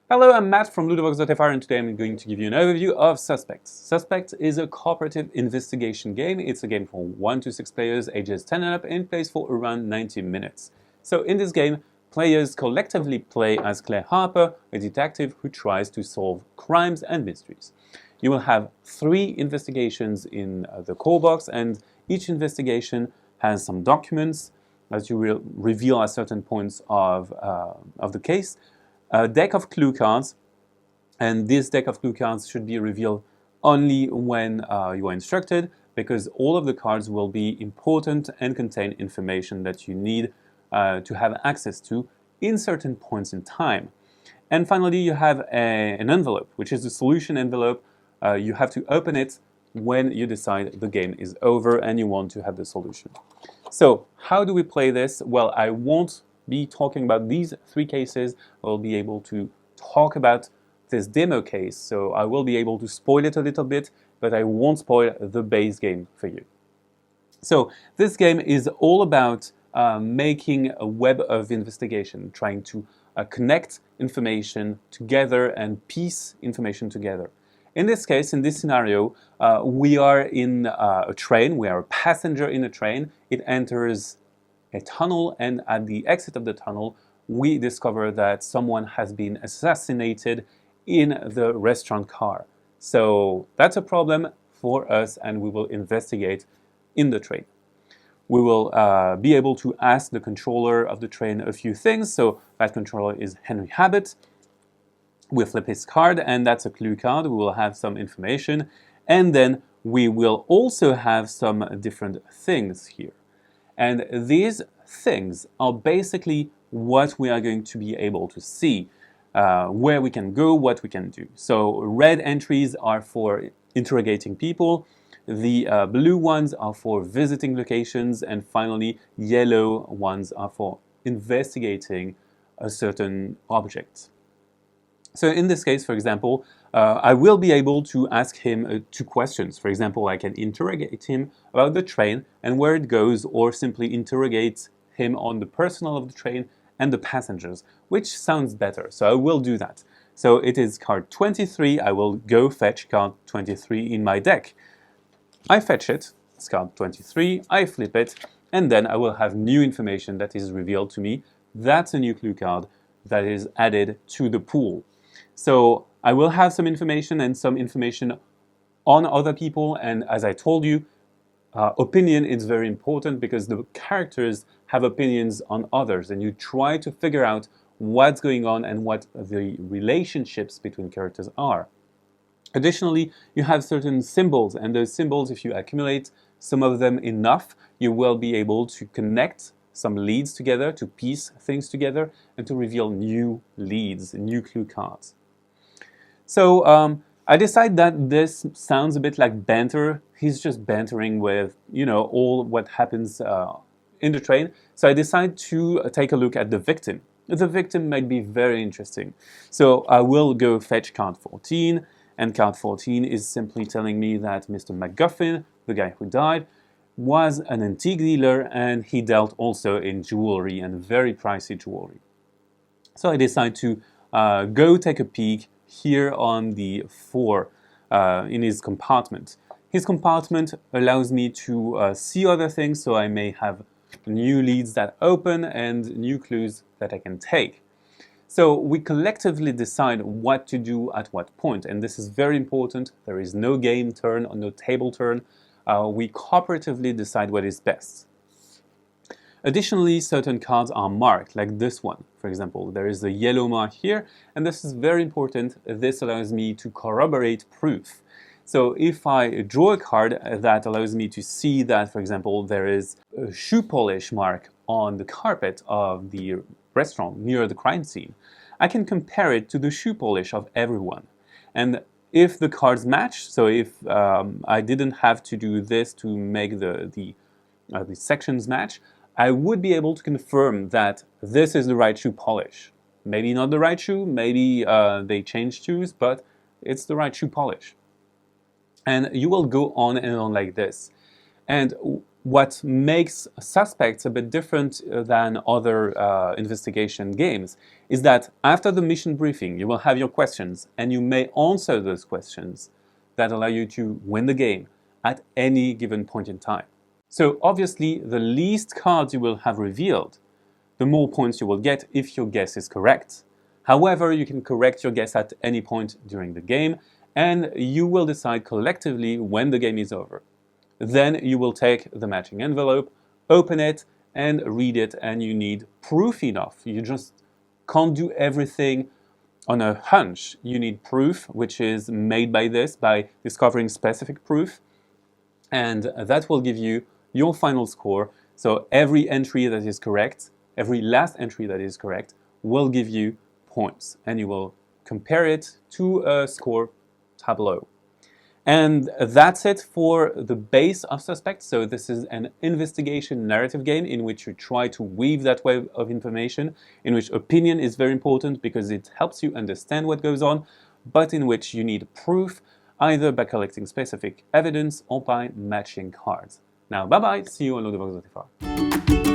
Hello, I'm Matt from Ludochrono, and today I'm going to give you an overview of Suspect. Suspect is a cooperative investigation game. It's a game for 1 to 6 players, ages 10 and up, and plays for around 90 minutes. So in this game, players collectively play as Claire Harper, a detective who tries to solve crimes and mysteries. You will have 3 investigations in the core box, and each investigation has some documents that you will reveal at certain points of the case. A deck of clue cards, and this deck of clue cards should be revealed only when you are instructed, because all of the cards will be important and contain information that you need to have access to in certain points in time. And finally, you have an envelope, which is the solution envelope. You have to open it when you decide the game is over and you want to have the solution. So how do we play this? Well, I won't be talking about these 3 cases. I'll be able to talk about this demo case, so I will be able to spoil it a little bit, but I won't spoil the base game for you. So this game is all about making a web of investigation, trying to connect information together and piece information together. In this case, in this scenario, we are in a train. We are a passenger in a train. It enters a tunnel, and at the exit of the tunnel, we discover that someone has been assassinated in the restaurant car. So that's a problem for us, and we will investigate in the train. We will be able to ask the controller of the train a few things. So that controller is Henry Habit. We'll flip his card, and that's a clue card. We will have some information, and then we will also have some different things here. And these things are basically what we are going to be able to see, where we can go, what we can do. So red entries are for interrogating people, the blue ones are for visiting locations, and finally yellow ones are for investigating a certain object. So in this case, for example, I will be able to ask him 2 questions. For example, I can interrogate him about the train and where it goes, or simply interrogate him on the personnel of the train and the passengers, which sounds better. So I will do that. So it is card 23. I will go fetch card 23 in my deck. I fetch it. It's card 23. I flip it, and then I will have new information that is revealed to me. That's a new clue card that is added to the pool. So I will have some information and some information on other people, and as I told you, opinion is very important because the characters have opinions on others, and you try to figure out what's going on and what the relationships between characters are. Additionally, you have certain symbols, and those symbols, if you accumulate some of them enough, you will be able to connect some leads together, to piece things together, and to reveal new leads, new clue cards. So I decide that this sounds a bit like banter. He's just bantering with, all what happens in the train. So I decide to take a look at the victim. The victim might be very interesting. So I will go fetch card 14, and card 14 is simply telling me that Mr. MacGuffin, the guy who died, was an antique dealer, and he dealt also in jewelry, and very pricey jewelry. So I decide to go take a peek here on the floor in his compartment. His compartment allows me to see other things, so I may have new leads that open and new clues that I can take. So we collectively decide what to do at what point, and this is very important. There is no game turn or no table turn. We cooperatively decide what is best. Additionally, certain cards are marked, like this one. For example, there is a yellow mark here, and this is very important. This allows me to corroborate proof. So if I draw a card that allows me to see that, for example, there is a shoe polish mark on the carpet of the restaurant near the crime scene, I can compare it to the shoe polish of everyone. And if the cards match, so if I didn't have to do this to make the sections match, I would be able to confirm that this is the right shoe polish. Maybe not the right shoe, maybe they changed shoes, but it's the right shoe polish. And you will go on and on like this. And What makes Suspects a bit different than other investigation games is that after the mission briefing, you will have your questions, and you may answer those questions that allow you to win the game at any given point in time. So obviously, the least cards you will have revealed, the more points you will get if your guess is correct. However, you can correct your guess at any point during the game, and you will decide collectively when the game is over. Then you will take the matching envelope, open it, and read it, and you need proof enough. You just can't do everything on a hunch. You need proof, which is made by discovering specific proof, and that will give you your final score. So every entry that is correct, every last entry that is correct, will give you points, and you will compare it to a score tableau. And that's it for the base of Suspects. So this is an investigation narrative game in which you try to weave that web of information, in which opinion is very important because it helps you understand what goes on, but in which you need proof, either by collecting specific evidence or by matching cards. Now, bye-bye, see you on Ludo-Chrono.